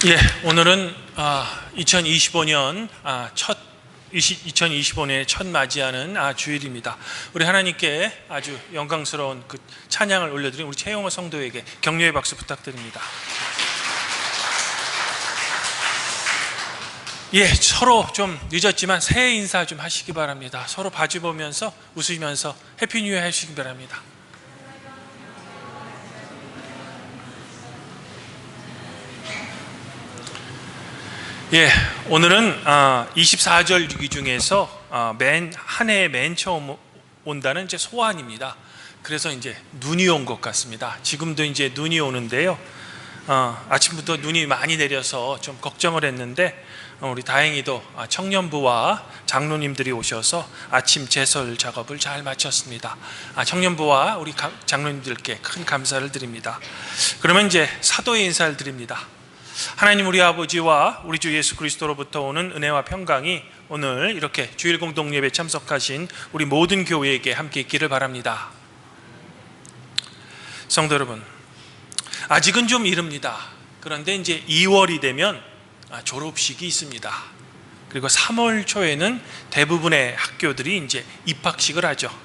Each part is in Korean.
예, 오늘은 2025년 2025년의 첫 맞이하는 주일입니다. 우리 하나님께 아주 영광스러운 그 찬양을 올려드린 우리 최영호 성도에게 격려의 박수 부탁드립니다. 예, 서로 좀 늦었지만 새해 인사 좀 하시기 바랍니다. 서로 바지 보면서 웃으면서 해피 뉴 이어 하시기 바랍니다. 예, 오늘은 24절 유기 중에서 한 해에 맨 처음 온다는 이제 소환입니다. 그래서 이제 눈이 온 것 같습니다. 지금도 이제 눈이 오는데요. 아침부터 눈이 많이 내려서 좀 걱정을 했는데 우리 다행히도 청년부와 장로님들이 오셔서 아침 제설 작업을 잘 마쳤습니다. 청년부와 우리 장로님들께 큰 감사를 드립니다. 그러면 이제 사도의 인사를 드립니다. 하나님 우리 아버지와 우리 주 예수 그리스도로부터 오는 은혜와 평강이 오늘 이렇게 주일 공동 예배 참석하신 우리 모든 교회에게 함께 있기를 바랍니다. 성도 여러분, 아직은 좀 이릅니다. 그런데 이제 2월이 되면 졸업식이 있습니다. 그리고 3월 초에는 대부분의 학교들이 이제 입학식을 하죠.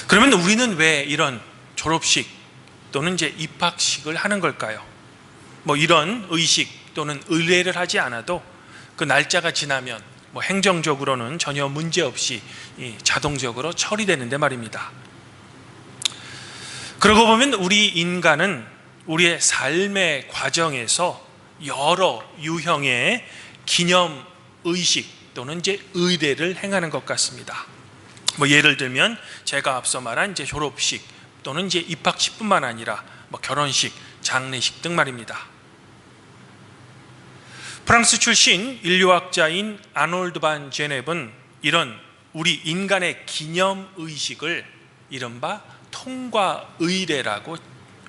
그러면 우리는 왜 이런 졸업식 또는 이제 입학식을 하는 걸까요? 뭐 이런 의식 또는 의례를 하지 않아도 그 날짜가 지나면 뭐 행정적으로는 전혀 문제 없이 자동적으로 처리되는데 말입니다. 그러고 보면 우리 인간은 우리의 삶의 과정에서 여러 유형의 기념 의식 또는 이제 의례를 행하는 것 같습니다. 뭐 예를 들면 제가 앞서 말한 이제 졸업식 또는 이제 입학식뿐만 아니라 뭐 결혼식, 장례식 등 말입니다. 프랑스 출신 인류학자인 아놀드 반 제넵은 이런 우리 인간의 기념의식을 이른바 통과의례라고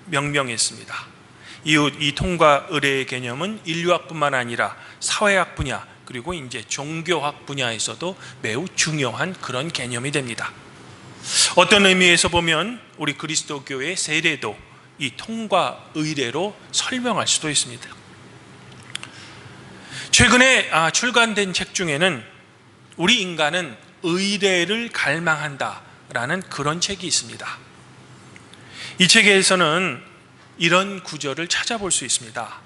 명명했습니다. 이 통과의례의 개념은 인류학뿐만 아니라 사회학 분야 그리고 이제 종교학 분야에서도 매우 중요한 그런 개념이 됩니다. 어떤 의미에서 보면 우리 그리스도교의 세례도 이 통과의례로 설명할 수도 있습니다. 최근에 출간된 책 중에는 우리 인간은 의례를 갈망한다라는 그런 책이 있습니다. 이 책에서는 이런 구절을 찾아볼 수 있습니다.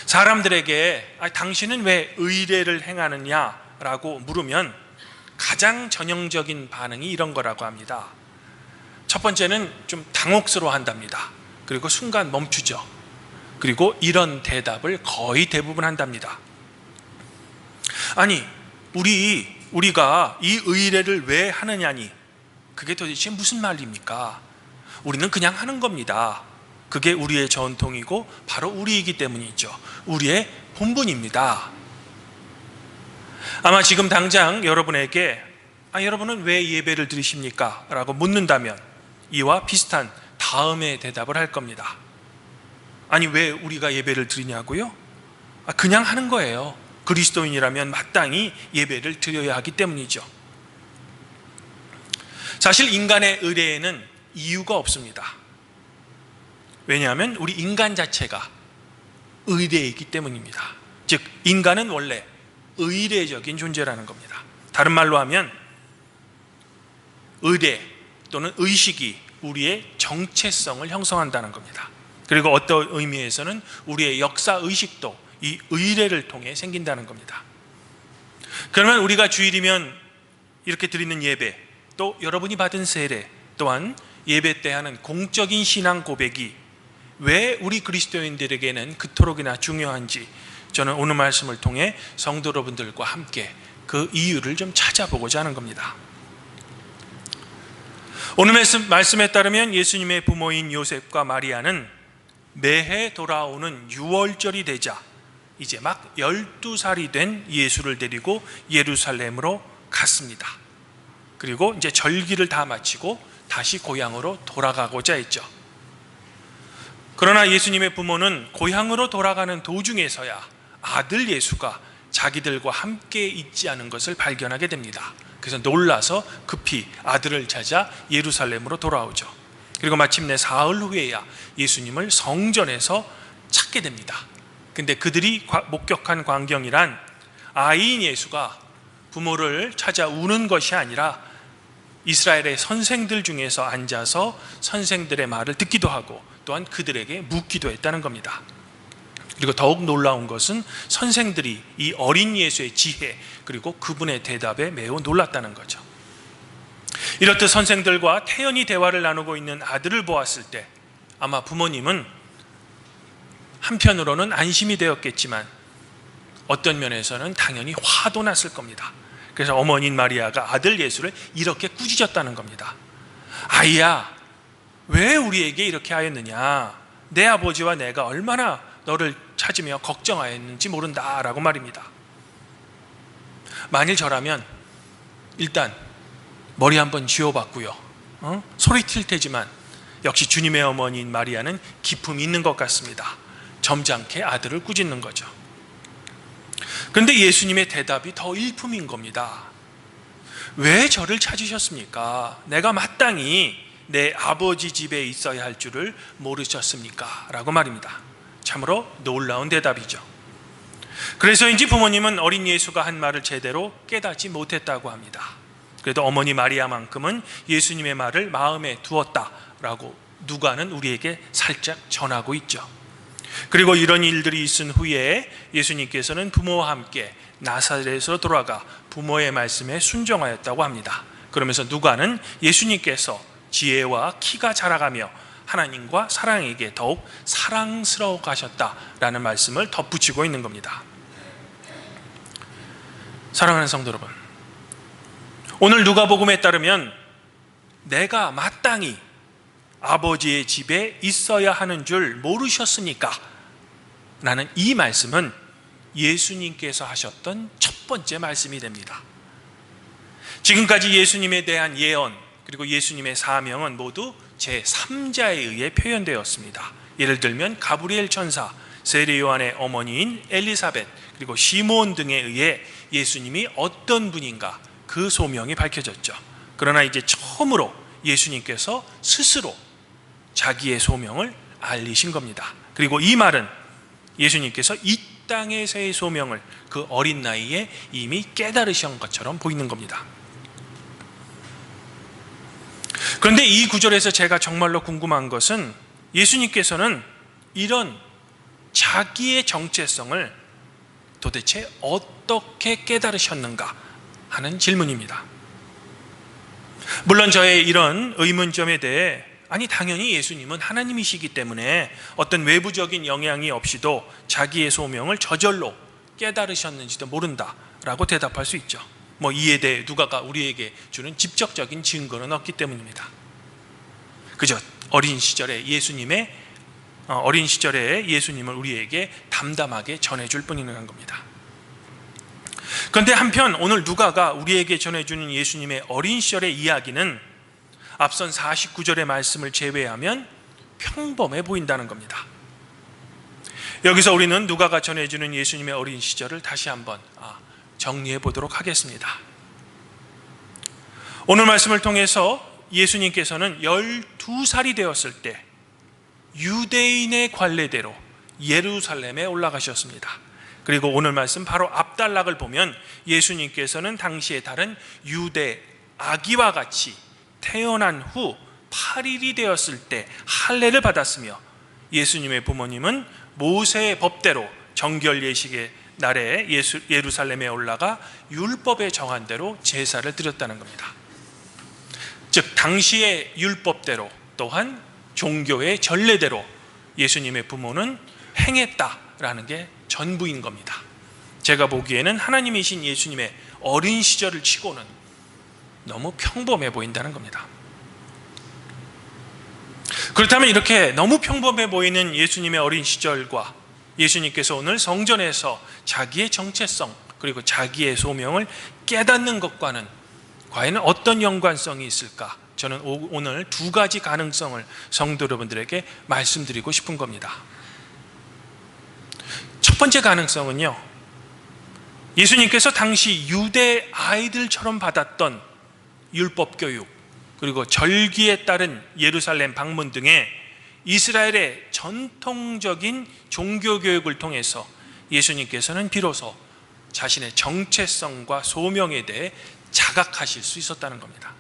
사람들에게 당신은 왜 의례를 행하느냐라고 물으면 가장 전형적인 반응이 이런 거라고 합니다. 첫 번째는 좀 당혹스러워 한답니다. 그리고 순간 멈추죠. 그리고 이런 대답을 거의 대부분 한답니다. 아니, 우리가 이 의례를 왜 하느냐니 그게 도대체 무슨 말입니까? 우리는 그냥 하는 겁니다. 그게 우리의 전통이고 바로 우리이기 때문이죠. 우리의 본분입니다. 아마 지금 당장 여러분에게 여러분은 왜 예배를 드리십니까? 라고 묻는다면 이와 비슷한 다음의 대답을 할 겁니다. 아니, 왜 우리가 예배를 드리냐고요? 그냥 하는 거예요. 그리스도인이라면 마땅히 예배를 드려야 하기 때문이죠. 사실 인간의 의례에는 이유가 없습니다. 왜냐하면 우리 인간 자체가 의례이기 때문입니다. 즉 인간은 원래 의례적인 존재라는 겁니다. 다른 말로 하면 의례 또는 의식이 우리의 정체성을 형성한다는 겁니다. 그리고 어떤 의미에서는 우리의 역사의식도 이 의례를 통해 생긴다는 겁니다. 그러면 우리가 주일이면 이렇게 드리는 예배, 또 여러분이 받은 세례, 또한 예배 때 하는 공적인 신앙 고백이 왜 우리 그리스도인들에게는 그토록이나 중요한지 저는 오늘 말씀을 통해 성도 여러분들과 함께 그 이유를 좀 찾아보고자 하는 겁니다. 오늘 말씀에 따르면 예수님의 부모인 요셉과 마리아는 매해 돌아오는 6월절이 되자 이제 막 12살이 된 예수를 데리고 예루살렘으로 갔습니다. 그리고 이제 절기를 다 마치고 다시 고향으로 돌아가고자 했죠. 그러나 예수님의 부모는 고향으로 돌아가는 도중에서야 아들 예수가 자기들과 함께 있지 않은 것을 발견하게 됩니다. 그래서 놀라서 급히 아들을 찾아 예루살렘으로 돌아오죠. 그리고 마침내 사흘 후에야 예수님을 성전에서 찾게 찾게 됩니다. 근데 그들이 목격한 광경이란 아이인 예수가 부모를 찾아 우는 것이 아니라 이스라엘의 선생들 중에서 앉아서 선생들의 말을 듣기도 하고 또한 그들에게 묻기도 했다는 겁니다. 그리고 더욱 놀라운 것은 선생들이 이 어린 예수의 지혜 그리고 그분의 대답에 매우 놀랐다는 거죠. 이렇듯 선생들과 태연히 대화를 나누고 있는 아들을 보았을 때 아마 부모님은 한편으로는 안심이 되었겠지만 어떤 면에서는 당연히 화도 났을 겁니다. 그래서 어머니인 마리아가 아들 예수를 이렇게 꾸짖었다는 겁니다. 아이야, 왜 우리에게 이렇게 하였느냐? 내 아버지와 내가 얼마나 너를 찾으며 걱정하였는지 모른다 라고 말입니다. 만일 저라면 일단 머리 한번 쥐어봤고요, 소리 칠 테지만 역시 주님의 어머니인 마리아는 기품이 있는 것 같습니다. 점잖게 아들을 꾸짖는 거죠. 그런데 예수님의 대답이 더 일품인 겁니다. 왜 저를 찾으셨습니까? 내가 마땅히 내 아버지 집에 있어야 할 줄을 모르셨습니까? 라고 말입니다. 참으로 놀라운 대답이죠. 그래서인지 부모님은 어린 예수가 한 말을 제대로 깨닫지 못했다고 합니다. 그래도 어머니 마리아만큼은 예수님의 말을 마음에 두었다라고 누가는 우리에게 살짝 전하고 있죠. 그리고 이런 일들이 있은 후에 예수님께서는 부모와 함께 나사렛으로 돌아가 부모의 말씀에 순종하였다고 합니다. 그러면서 누가는 예수님께서 지혜와 키가 자라가며 하나님과 사랑에게 더욱 사랑스러워 가셨다라는 말씀을 덧붙이고 있는 겁니다. 사랑하는 성도 여러분, 오늘 누가복음에 따르면 내가 마땅히 아버지의 집에 있어야 하는 줄 모르셨습니까? 라는 이 말씀은 예수님께서 하셨던 첫 번째 말씀이 됩니다. 지금까지 예수님에 대한 예언 그리고 예수님의 사명은 모두 제3자에 의해 표현되었습니다. 예를 들면 가브리엘 천사, 세례 요한의 어머니인 엘리사벳 그리고 시몬 등에 의해 예수님이 어떤 분인가 그 소명이 밝혀졌죠. 그러나 이제 처음으로 예수님께서 스스로 자기의 소명을 알리신 겁니다. 그리고 이 말은 예수님께서 이 땅에서의 소명을 그 어린 나이에 이미 깨달으신 것처럼 보이는 겁니다. 그런데 이 구절에서 제가 정말로 궁금한 것은 예수님께서는 이런 자기의 정체성을 도대체 어떻게 깨달으셨는가 하는 질문입니다. 물론 저의 이런 의문점에 대해 당연히 예수님은 하나님이시기 때문에 어떤 외부적인 영향이 없이도 자기의 소명을 저절로 깨달으셨는지도 모른다라고 대답할 수 있죠. 이에 대해 누가가 우리에게 주는 직접적인 증거는 없기 때문입니다. 그저 어린 시절에 예수님을 우리에게 담담하게 전해줄 뿐이라는 겁니다. 그런데 한편 오늘 누가가 우리에게 전해주는 예수님의 어린 시절의 이야기는 앞선 49절의 말씀을 제외하면 평범해 보인다는 겁니다. 여기서 우리는 누가가 전해주는 예수님의 어린 시절을 다시 한번 정리해 보도록 하겠습니다. 오늘 말씀을 통해서 예수님께서는 12살이 되었을 때 유대인의 관례대로 예루살렘에 올라가셨습니다. 그리고 오늘 말씀 바로 앞단락을 보면 예수님께서는 당시에 다른 유대 아기와 같이 태어난 후 8일이 되었을 때 할례를 받았으며 예수님의 부모님은 모세의 법대로 정결 예식의 날에 예루살렘에 올라가 율법에 정한 대로 제사를 드렸다는 겁니다. 즉 당시의 율법대로 또한 종교의 전례대로 예수님의 부모는 행했다라는 게 전부인 겁니다. 제가 보기에는 하나님이신 예수님의 어린 시절을 치고는 너무 평범해 보인다는 겁니다. 그렇다면 이렇게 너무 평범해 보이는 예수님의 어린 시절과 예수님께서 오늘 성전에서 자기의 정체성 그리고 자기의 소명을 깨닫는 것과는 과연 어떤 연관성이 있을까? 저는 오늘 두 가지 가능성을 성도 여러분들에게 말씀드리고 싶은 겁니다. 첫 번째 가능성은요, 예수님께서 당시 유대 아이들처럼 받았던 율법 교육 그리고 절기에 따른 예루살렘 방문 등에 이스라엘의 전통적인 종교교육을 통해서 예수님께서는 비로소 자신의 정체성과 소명에 대해 자각하실 수 있었다는 겁니다.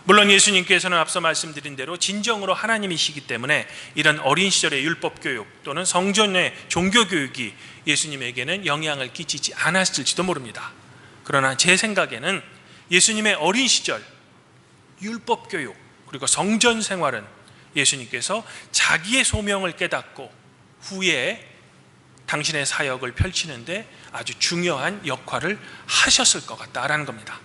물론 예수님께서는 앞서 말씀드린 대로 진정으로 하나님이시기 때문에 이런 어린 시절의 율법교육 또는 성전의 종교교육이 예수님에게는 영향을 끼치지 않았을지도 모릅니다. 그러나 제 생각에는 예수님의 어린 시절 율법교육 그리고 성전 생활은 예수님께서 자기의 소명을 깨닫고 후에 당신의 사역을 펼치는데 아주 중요한 역할을 하셨을 것 같다라는 겁니다.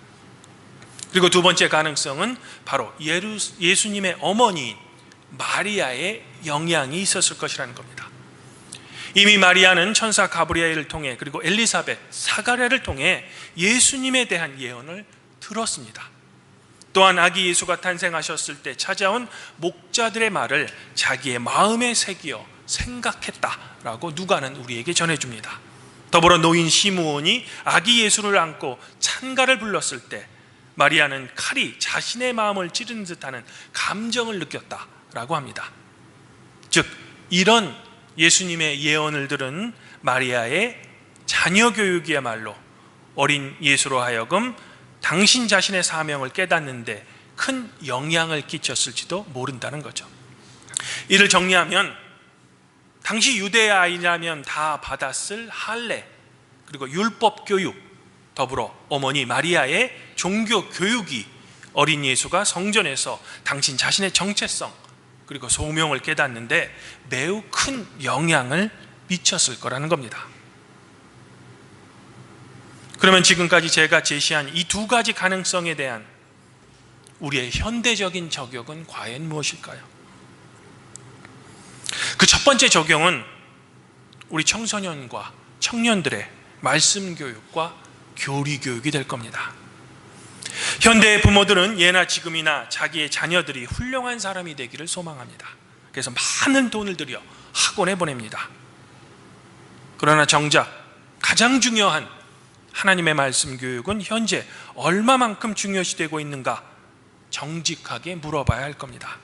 그리고 두 번째 가능성은 바로 예수님의 어머니인 마리아의 영향이 있었을 것이라는 겁니다. 이미 마리아는 천사 가브리엘을 통해 그리고 엘리사벳, 사가랴를 통해 예수님에 대한 예언을 들었습니다. 또한 아기 예수가 탄생하셨을 때 찾아온 목자들의 말을 자기의 마음에 새기어 생각했다라고 누가는 우리에게 전해줍니다. 더불어 노인 시므온이 아기 예수를 안고 찬가를 불렀을 때 마리아는 칼이 자신의 마음을 찌르는 듯하는 감정을 느꼈다라고 합니다. 즉 이런 예수님의 예언을 들은 마리아의 자녀 교육이야말로 어린 예수로 하여금 당신 자신의 사명을 깨닫는데 큰 영향을 끼쳤을지도 모른다는 거죠. 이를 정리하면 당시 유대 아이라면 다 받았을 할례 그리고 율법 교육 더불어 어머니 마리아의 종교 교육이 어린 예수가 성전에서 당신 자신의 정체성 그리고 소명을 깨닫는데 매우 큰 영향을 미쳤을 거라는 겁니다. 그러면 지금까지 제가 제시한 이 두 가지 가능성에 대한 우리의 현대적인 적용은 과연 무엇일까요? 그 첫 번째 적용은 우리 청소년과 청년들의 말씀 교육과 교리 교육이 될 겁니다. 현대의 부모들은 예나 지금이나 자기의 자녀들이 훌륭한 사람이 되기를 소망합니다. 그래서 많은 돈을 들여 학원에 보냅니다. 그러나 정작 가장 중요한 하나님의 말씀 교육은 현재 얼마만큼 중요시되고 있는가 정직하게 물어봐야 할 겁니다.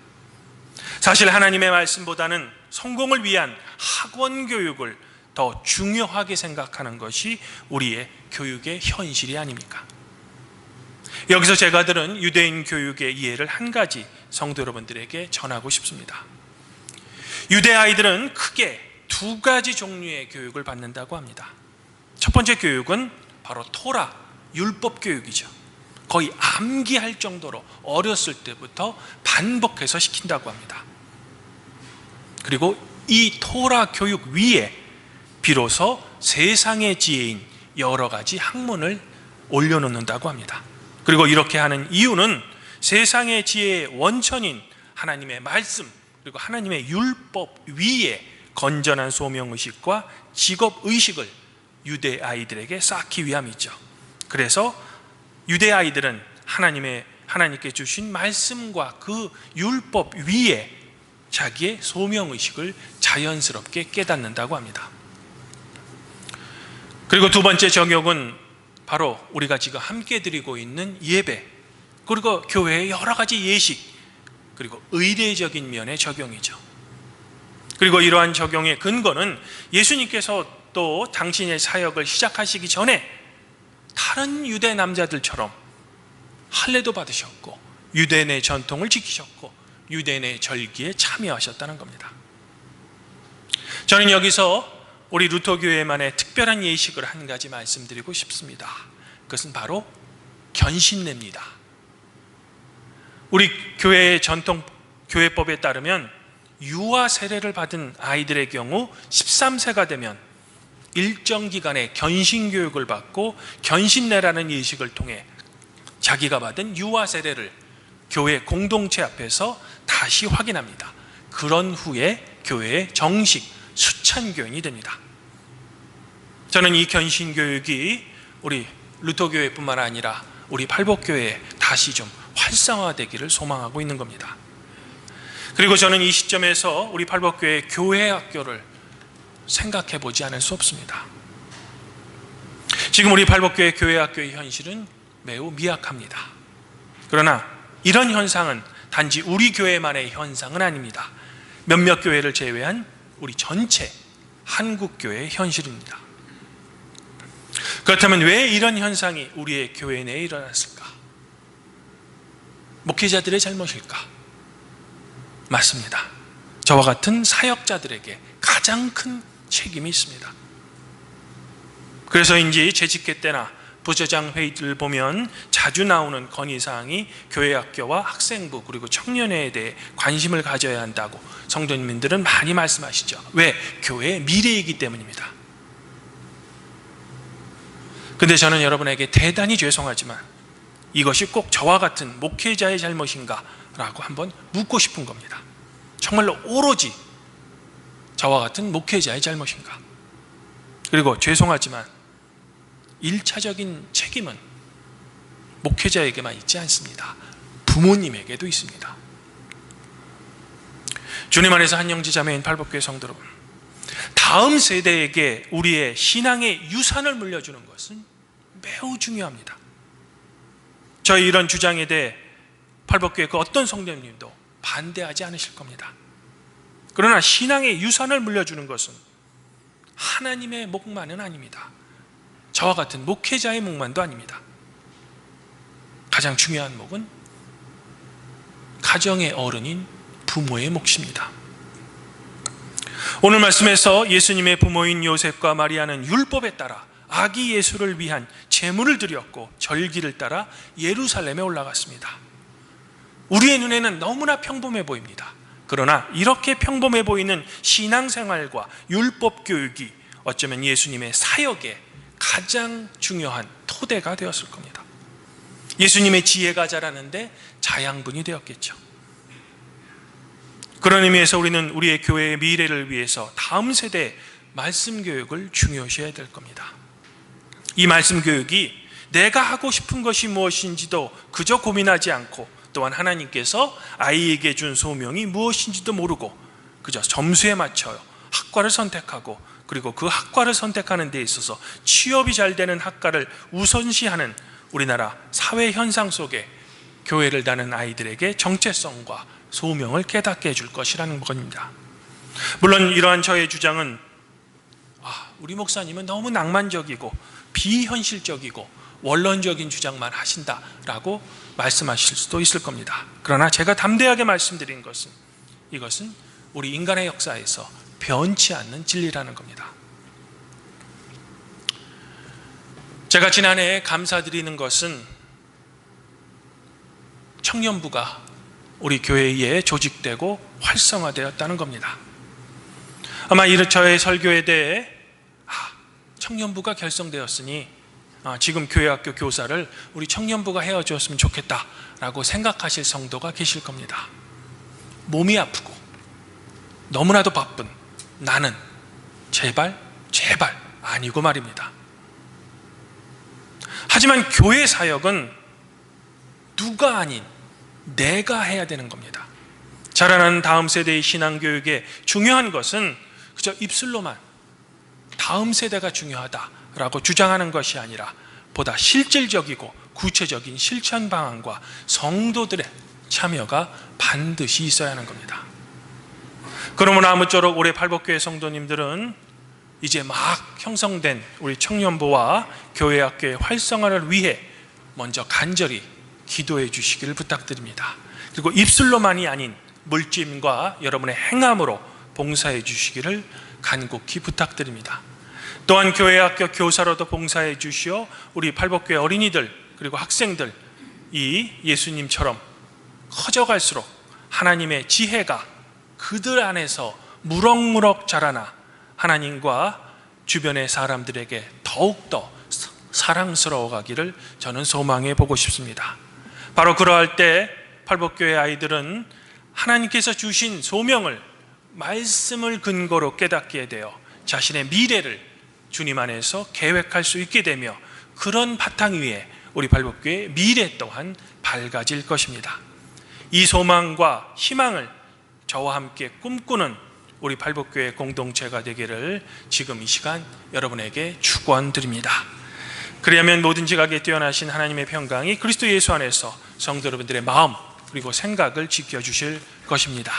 사실 하나님의 말씀보다는 성공을 위한 학원 교육을 더 중요하게 생각하는 것이 우리의 교육의 현실이 아닙니까? 여기서 제가 들은 유대인 교육의 이해를 한 가지 성도 여러분들에게 전하고 싶습니다. 유대 아이들은 크게 두 가지 종류의 교육을 받는다고 합니다. 첫 번째 교육은 바로 토라, 율법 교육이죠. 거의 암기할 정도로 어렸을 때부터 반복해서 시킨다고 합니다. 그리고 이 토라 교육 위에 비로소 세상의 지혜인 여러 가지 학문을 올려놓는다고 합니다. 그리고 이렇게 하는 이유는 세상의 지혜의 원천인 하나님의 말씀 그리고 하나님의 율법 위에 건전한 소명의식과 직업의식을 유대 아이들에게 쌓기 위함이죠. 그래서 유대 아이들은 하나님께 주신 말씀과 그 율법 위에 자기의 소명의식을 자연스럽게 깨닫는다고 합니다. 그리고 두 번째 적용은 바로 우리가 지금 함께 드리고 있는 예배 그리고 교회의 여러 가지 예식 그리고 의례적인 면의 적용이죠. 그리고 이러한 적용의 근거는 예수님께서 또 당신의 사역을 시작하시기 전에 다른 유대 남자들처럼 할례도 받으셨고 유대인의 전통을 지키셨고 유대인의 절기에 참여하셨다는 겁니다. 저는 여기서 우리 루터교회만의 특별한 예식을 한 가지 말씀드리고 싶습니다. 그것은 바로 견신례입니다. 우리 교회의 전통 교회법에 따르면 유아 세례를 받은 아이들의 경우 13세가 되면 일정 기간의 견신 교육을 받고 견신례라는 예식을 통해 자기가 받은 유아 세례를 교회 공동체 앞에서 다시 확인합니다. 그런 후에 교회의 정식 수찬교인이 됩니다. 저는 이 견신 교육이 우리 루터교회뿐만 아니라 우리 팔복교회에 다시 좀 활성화되기를 소망하고 있는 겁니다. 그리고 저는 이 시점에서 우리 팔복교회 교회 학교를 생각해 보지 않을 수 없습니다. 지금 우리 팔복교회 교회 학교의 현실은 매우 미약합니다. 그러나 이런 현상은 단지 우리 교회만의 현상은 아닙니다. 몇몇 교회를 제외한 우리 전체 한국교회의 현실입니다. 그렇다면 왜 이런 현상이 우리의 교회 내에 일어났을까? 목회자들의 잘못일까? 맞습니다. 저와 같은 사역자들에게 가장 큰 책임이 있습니다. 그래서인지 재직회 때나 부처장 회의를 보면 자주 나오는 건의사항이 교회학교와 학생부 그리고 청년회에 대해 관심을 가져야 한다고 성도님들은 많이 말씀하시죠. 왜? 교회의 미래이기 때문입니다. 근데 저는 여러분에게 대단히 죄송하지만 이것이 꼭 저와 같은 목회자의 잘못인가? 라고 한번 묻고 싶은 겁니다. 정말로 오로지 저와 같은 목회자의 잘못인가? 그리고 죄송하지만 1차적인 책임은 목회자에게만 있지 않습니다. 부모님에게도 있습니다. 주님 안에서 한영지자매인 팔복교회 성도 여러분, 다음 세대에게 우리의 신앙의 유산을 물려주는 것은 매우 중요합니다. 저희 이런 주장에 대해 팔복교회 그 어떤 성도님도 반대하지 않으실 겁니다. 그러나 신앙의 유산을 물려주는 것은 하나님의 목만은 아닙니다. 저와 같은 목회자의 목만도 아닙니다. 가장 중요한 목은 가정의 어른인 부모의 몫입니다. 오늘 말씀에서 예수님의 부모인 요셉과 마리아는 율법에 따라 아기 예수를 위한 제물을 드렸고 절기를 따라 예루살렘에 올라갔습니다. 우리의 눈에는 너무나 평범해 보입니다. 그러나 이렇게 평범해 보이는 신앙생활과 율법 교육이 어쩌면 예수님의 사역에 가장 중요한 토대가 되었을 겁니다. 예수님의 지혜가 자라는데 자양분이 되었겠죠. 그런 의미에서 우리는 우리의 교회의 미래를 위해서 다음 세대의 말씀 교육을 중요시해야 될 겁니다. 이 말씀 교육이 내가 하고 싶은 것이 무엇인지도 그저 고민하지 않고, 또한 하나님께서 아이에게 준 소명이 무엇인지도 모르고 그저 점수에 맞춰 학과를 선택하고, 그리고 그 학과를 선택하는 데 있어서 취업이 잘 되는 학과를 우선시하는 우리나라 사회 현상 속에 교회를 다니는 아이들에게 정체성과 소명을 깨닫게 해줄 것이라는 겁니다. 물론 이러한 저의 주장은 우리 목사님은 너무 낭만적이고 비현실적이고 원론적인 주장만 하신다라고 말씀하실 수도 있을 겁니다. 그러나 제가 담대하게 말씀드린 것은 이것은 우리 인간의 역사에서 변치 않는 진리라는 겁니다. 제가 지난해 감사드리는 것은 청년부가 우리 교회에 조직되고 활성화되었다는 겁니다. 아마 저의 설교에 대해 청년부가 결성되었으니 지금 교회학교 교사를 우리 청년부가 헤어졌으면 좋겠다라고 생각하실 성도가 계실 겁니다. 몸이 아프고 너무나도 바쁜 나는 제발 아니고 말입니다. 하지만 교회 사역은 누가 아닌 내가 해야 되는 겁니다. 자라나는 다음 세대의 신앙교육에 중요한 것은 그저 입술로만 다음 세대가 중요하다라고 주장하는 것이 아니라 보다 실질적이고 구체적인 실천 방안과 성도들의 참여가 반드시 있어야 하는 겁니다. 그러므로 아무쪼록 올해 팔복교회 성도님들은 이제 막 형성된 우리 청년부와 교회학교의 활성화를 위해 먼저 간절히 기도해 주시기를 부탁드립니다. 그리고 입술로만이 아닌 물짐과 여러분의 행함으로 봉사해 주시기를 간곡히 부탁드립니다. 또한 교회학교 교사로도 봉사해 주시어 우리 팔복교회 어린이들 그리고 학생들 이 예수님처럼 커져갈수록 하나님의 지혜가 그들 안에서 무럭무럭 자라나 하나님과 주변의 사람들에게 더욱더 사랑스러워 가기를 저는 소망해 보고 싶습니다. 바로 그러할 때 팔복교회 아이들은 하나님께서 주신 소명을 말씀을 근거로 깨닫게 되어 자신의 미래를 주님 안에서 계획할 수 있게 되며, 그런 바탕 위에 우리 팔복교회의 미래 또한 밝아질 것입니다. 이 소망과 희망을 저와 함께 꿈꾸는 우리 팔복교회 공동체가 되기를 지금 이 시간 여러분에게 축원드립니다. 그리하면 모든 지각에 뛰어나신 하나님의 평강이 그리스도 예수 안에서 성도 여러분들의 마음 그리고 생각을 지켜주실 것입니다.